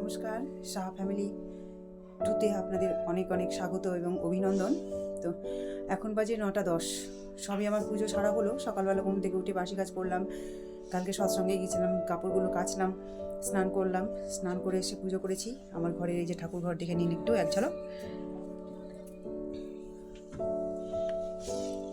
নমস্কার, শাহ ফ্যামিলি টুতে আপনাদের অনেক অনেক স্বাগত এবং অভিনন্দন। তো এখন বাজে 9:10, সবই আমার পুজো সারা হলো। সকালবেলা ঘুম থেকে উঠে বাসি কাজ করলাম, কালকে সৎসঙ্গে গিয়েছিলাম, কাপড়গুলো কাচলাম, স্নান করলাম, স্নান করে এসে পুজো করেছি। আমার ঘরের এই যে ঠাকুর ঘর দেখে নিন একটু এক ঝলক।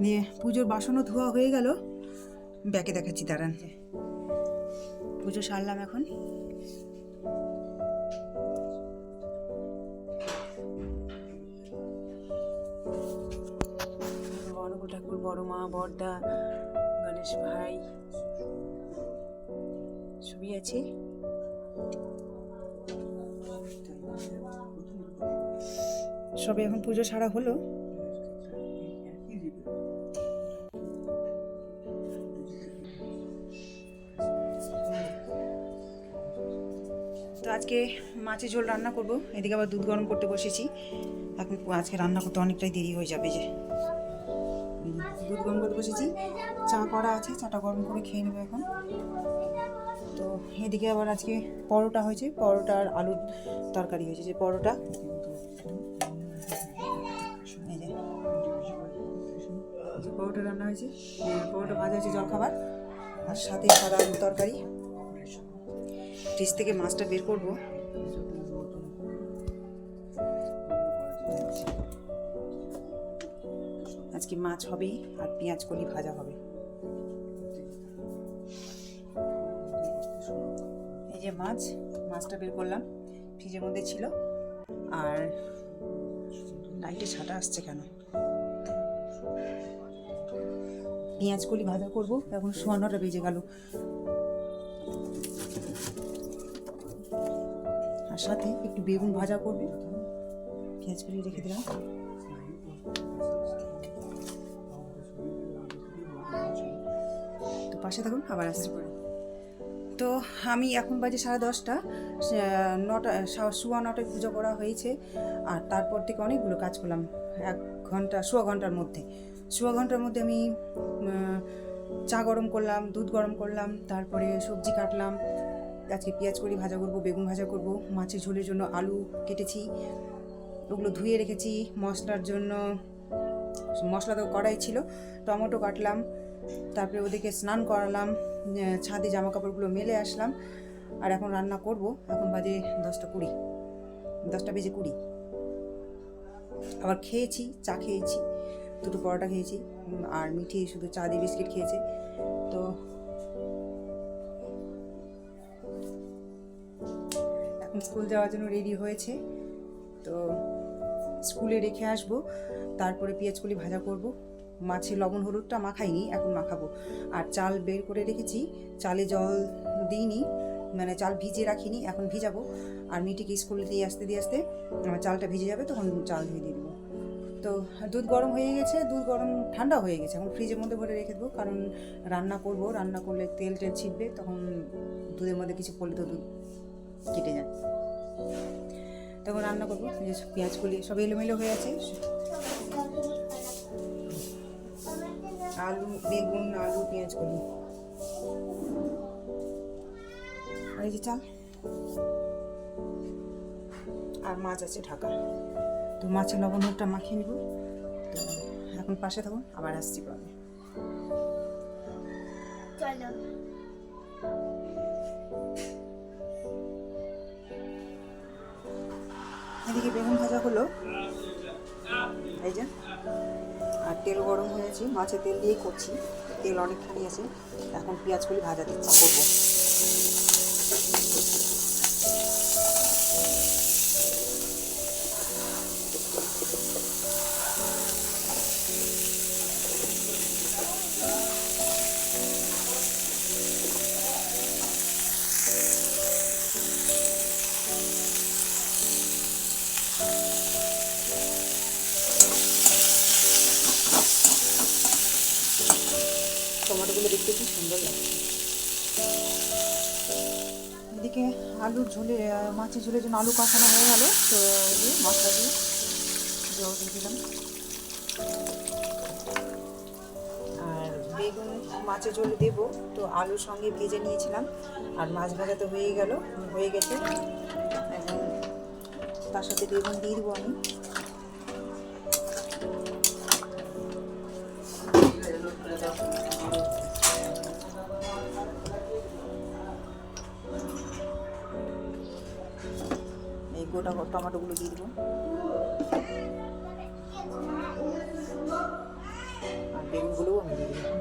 নিয়ে পুজোর বাসনও ধোয়া হয়ে গেল, ব্যাকে দেখাচ্ছি দাঁড়ান। পুজো সারলাম এখন। ঠাকুর, বড় মা, বড়দা, গণেশ ভাই সবই আছে। সবে এখন পুজো সারা হলো। তো আজকে মাছের ঝোল রান্না করব। এদিকে আবার দুধ গরম করতে বসেছি। এখন আজকে রান্না করতে অনেকটাই দেরি হয়ে যাবে। যে দুধ গরম করতে বসেছি, চা করা আছে, চাটা গরম করে খেয়ে নেবো এখন। তো এদিকে আবার আজকে পরোটা হয়েছে, পরোটা আর আলুর তরকারি হয়েছে। যে পরোটা, এই যে পরোটা রান্না হয়েছে, পরোটা ভাজা হয়েছে জলখাবার, আর সাথে সাদা আলুর তরকারি। ফ্রিজ থেকে মাছটা বের করবো। আজকে মাছ হবে আর পেঁয়াজ কলি ভাজা হবে। এই যে মাছটা বের করলাম, ফ্রিজের মধ্যে ছিল। আর লাইটে ছাটা আসছে কেন? পেঁয়াজ কলি ভাজা করবো। এখন 9:15 বেজে গেল। আর সাথে একটু বেগুন ভাজা করবে। পেঁয়াজ কলি রেখে দিলাম। তো পাশে থাকুন, আবার আসতে পারে। তো আমি এখন বাজে 10:30, 9:15 পুজো করা হয়েছে। আর তারপর থেকে অনেকগুলো কাজ করলাম। 1 ঘন্টার মধ্যে আমি চা গরম করলাম, দুধ গরম করলাম, তারপরে সবজি কাটলাম। আজকে পেঁয়াজ কলি ভাজা করবো, বেগুন ভাজা করবো, মাছের ঝোলের জন্য আলু কেটেছি, ওগুলো ধুয়ে রেখেছি। মশলার জন্য মশলা তো কড়াই ছিল, টমেটো কাটলাম, তারপরে ওদেরকে স্নান করালাম, ছাদে জামা কাপড়গুলো মেলে আসলাম। আর এখন রান্না করব। এখন বাজে 10:20, 10:20। আবার খেয়েছি, চা খেয়েছি, 2টো পরোটা খেয়েছি, আর মিঠি শুধু চা দিয়ে বিস্কিট খেয়েছে। তো এখন স্কুল যাওয়ার জন্য রেডি হয়েছে। তো স্কুলে রেখে আসবো, তারপরে পেঁয়াজ কলি ভাজা করব। মাছে লবণ হলুদটা মাখাইনি, এখন মাখাবো। আর চাল বের করে রেখেছি, চালে জল দিইনি, মানে চাল ভিজিয়ে রাখিনি, এখন ভিজাবো। আর মিটিকে স্কুলে দিয়ে আসতে আমার চালটা ভিজে যাবে, তখন চাল ধুয়ে দিয়ে দেবো। তো দুধ গরম হয়ে গেছে, ঠান্ডা হয়ে গেছে, এখন ফ্রিজের মধ্যে ভরে রেখে দেবো। কারণ রান্না করলে তেল ছিটবে, তখন দুধের মধ্যে কিছু পড়লে তো দুধ কেটে যায়। তখন রান্না করবো। পেঁয়াজ কলি সব এলোমেলো হয়ে আছে, আলু, বেগুন, আলু, পেঁয়াজ কলি, আর এই যে চাল, আর মাছ আছে ঢাকা। তো মাছের লবণ হলুদটা মাখিয়ে নিব। তো এখন পাশে থাকুন, আবার আসছি পরে। এদিকে বেগুন ভাজা হলো, এই যে, আর তেল গরম হয়েছে, মাছের তেল দিয়েই করছি, তেল অনেকখানি আছে। এখন পেঁয়াজ কলি ভাজা করবো। টমেটোগুলো দেখতে কি সুন্দর লাগছে। এদিকে মাছের ঝোলের জন্য আলু কষানো হয়ে গেল। তো মশলা দিয়ে জল দিয়ে দিলাম। আর বেগুন মাছের ঝোলে দেবো, তো আলুর সঙ্গে ভেজে নিয়েছিলাম, আর মাছ ভাজা তো হয়ে গেছে। এখন তার সাথে বেগুন দিয়ে দেবো আমি। এই গোটা টমেটোগুলো দিয়ে দেবো, আর বেগুনগুলোও আমি দিয়ে দেবো।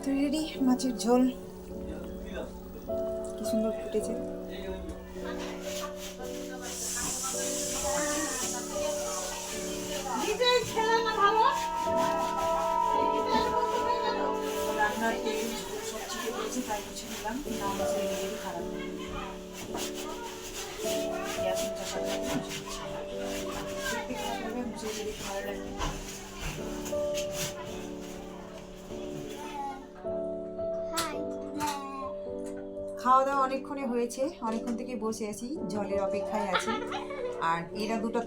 তো রেডি মাছের ঝোল, কি সুন্দর ফুটেছে। রান্নার তেল সবজিতে দিয়েছি, তাই মুছে নিলাম, না হচ্ছে রেডি খারাপ হয়ে যাবে। গ্যাস মুছে সারলাম, মুছে দিলে ভালো লাগবে। খাওয়া দাওয়া অনেকক্ষণে হয়েছে, অনেকক্ষণ থেকে বসে আছি, জলের অপেক্ষায় আছি। আর এরা দুটা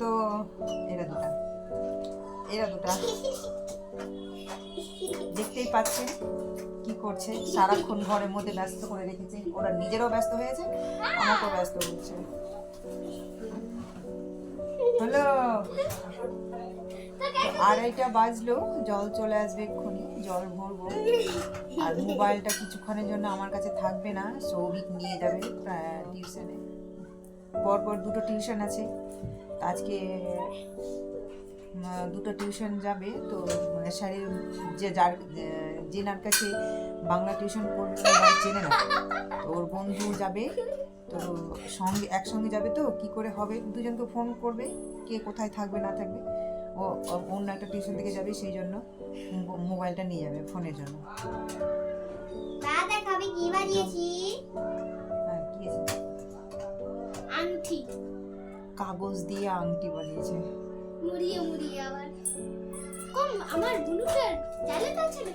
দেখতেই পাচ্ছেন কি করছে, সারাক্ষণ ঘরের মধ্যে ব্যস্ত করে রেখেছে। ওরা নিজেরাও ব্যস্ত হয়েছে, আমাকেও ব্যস্ত করছে। হলো 2:30 বাজলো, জল চলে আসবে এক্ষুনি, জল ভরবো। আর মোবাইলটা কিছুক্ষণের জন্য আমার কাছে থাকবে না, সৌভিক নিয়ে যাবে টিউশনে। পরপর 2টো টিউশন আছে, আজকে 2টো টিউশন যাবে। তো মানে স্যারের যেনার কাছে বাংলা টিউশন পড়বে চেনে না, তো ওর বন্ধু যাবে, তো একসঙ্গে যাবে। তো কি করে হবে, দুজনকে ফোন করবে, কে কোথায় থাকবে না থাকবে। ও অন্য একটা টিউশন থেকে যাবে, সেই জন্য মোবাইলটা নিয়ে যাবে ফোনের জন্য। দাদা কবে কি বানিয়েছি? হ্যাঁ, কি আছে? আংটি। কাগজ দিয়ে আংটি বানিয়েছে। মুড়িয়ে আবার কম আমার বুনুটার ট্যালেন্ট আছে না।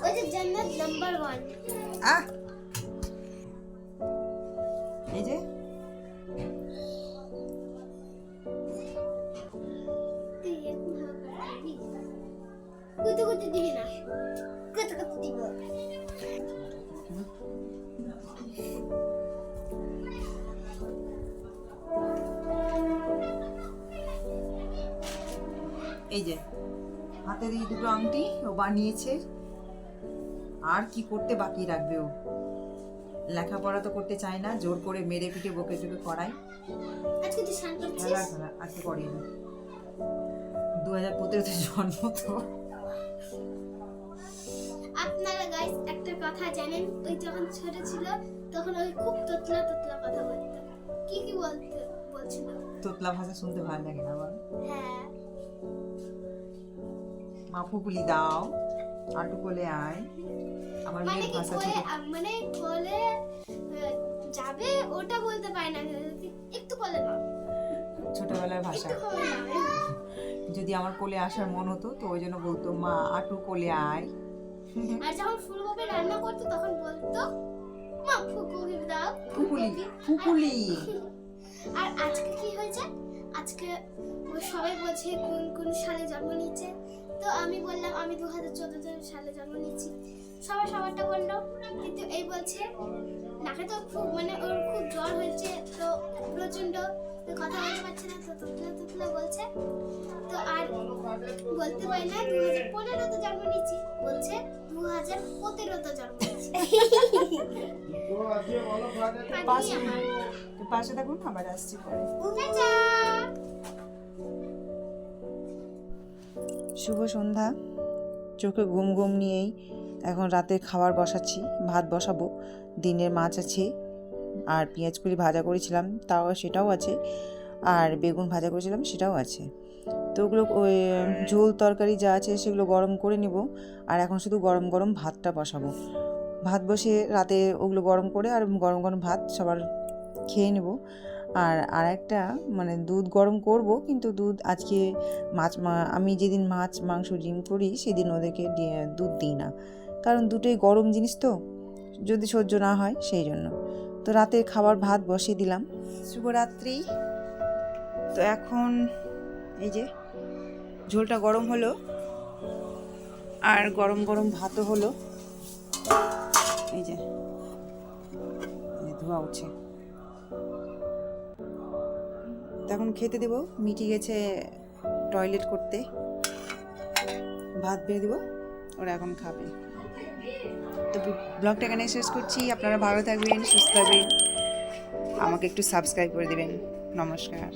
ওই যে জান্নাত নাম্বার 1। এই যে কত দিবি না, কত দিব। এই যে হাতে দিয়ে 2টো আংটি ও বানিয়েছে। আর কি করতে বাকি রাখবে ও? লেখাপড়া তো করতে চায় না, জোর করে মেরে পিটে বকে চোখে করায়। আজকে তুই শান্ত করছিস? আজকে করিয়ে না, 2015-তে জন্ম তো। আপনারা গাইস একটা কথা জানেন, ওই যখন ছোট ছিল তখন ওই খুব তোতলা কথা বলতো। কি বলছিল? তোতলা ভাষা শুনতে ভালো লাগে না বল? হ্যাঁ। মা ফুপুলি দাও, আটু কোলে আয়। আমার মেয়ের ভাষা ছোট, মানে কোলে যাবে ওটা বলতে পারে না, একটু কোলে নাও, ছোটবেলার ভাষা। যদি আমার কোলে আসার মন হতো তো ওই জন্য বলতো মা আটু কোলে আয়। আর যখন ফুলকপি রান্না করতো তখন বলতো মা ফুলকপি দাও, ফুকুলি। আর আজকে কি হয়েছে, আজকে সবাই বলছে কোন সালে জন্ম নিচ্ছে, তো আমি বললাম আমি 2014 সালে জন্ম নিচ্ছি। সবাই সবারটা বললো, কিন্তু এই বলছে নাকে তো খুব মানে ওর খুব জ্বর হয়েছে, তো প্রচন্ড কথা বলতে পারছে না, তো তোতলা বলছে। তো আর বলতে পারি না 2015 জন্ম নিচ্ছি, বলছে 2015 জন্ম নিচ্ছি। পাশে থাকুন, আবার আসছি পরে। শুভ সন্ধ্যা। চোখে ঘুম ঘুম নিয়েই এখন রাতের খাবার বসাচ্ছি, ভাত বসাবো। দিনের মাছ আছে, আর পেঁয়াজকলি ভাজা করেছিলাম সেটাও আছে, আর বেগুন ভাজা করেছিলাম সেটাও আছে। তো ওগুলো ওই ঝোল তরকারি যা আছে সেগুলো গরম করে নিব, আর এখন শুধু গরম গরম ভাতটা বসাবো। ভাত বসিয়ে রাতে ওগুলো গরম করে আর গরম গরম ভাত সবার খেয়ে নেব। আর একটা মানে দুধ গরম করব, কিন্তু দুধ আজকে আমি যেদিন মাছ মাংস ডিম করি সেদিন ওদেরকে দুধ দিই না, কারণ দুটোই গরম জিনিস, তো যদি সহ্য না হয় সেই জন্য। তো রাতের খাবার ভাত বসিয়ে দিলাম। শুভরাত্রি। তো এখন এই যে ঝোলটা গরম হলো, আর গরম গরম ভাতও হলো। এই যে ধোঁয়া উঠছে। তখন খেতে দেবো, মিটি গেছে টয়লেট করতে, ভাত বেড়ে দেবো, ওরা এখন খাবে। তো ব্লগটা এখানে শেষ করছি। আপনারা ভালো থাকবেন, সুস্থ থাকবেন, আমাকে একটু সাবস্ক্রাইব করে দেবেন। নমস্কার।